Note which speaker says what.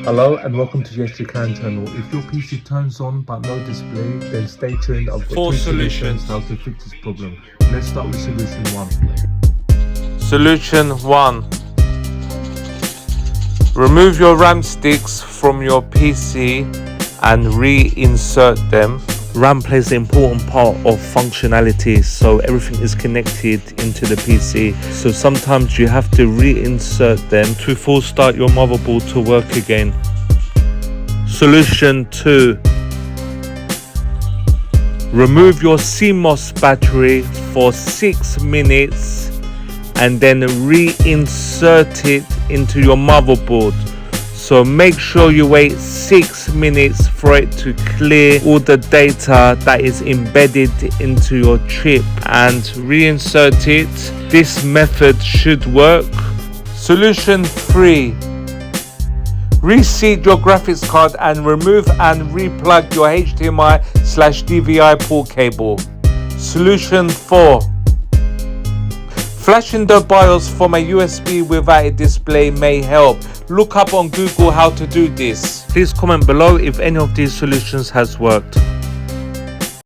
Speaker 1: Hello and welcome to Yes You Can channel. If your PC turns on but no display, then stay tuned. I've got
Speaker 2: 4
Speaker 1: two
Speaker 2: solutions.
Speaker 1: how to fix this problem. Let's start with solution 1.
Speaker 2: Solution 1. Remove your RAM sticks from your PC and reinsert them. RAM plays an important part of functionality, so everything is connected into the PC. So sometimes you have to reinsert them to force start your motherboard to work again. Solution 2. Remove your CMOS battery for 6 minutes and then reinsert it into your motherboard. So make sure you wait 6 minutes for it to clear all the data that is embedded into your chip and reinsert it. This method should work. Solution 3. Reseat your graphics card and remove and replug your HDMI/DVI port cable. Solution 4. Flashing the BIOS from a USB without a display may help. Look up on Google how to do this. Please comment below if any of these solutions has worked.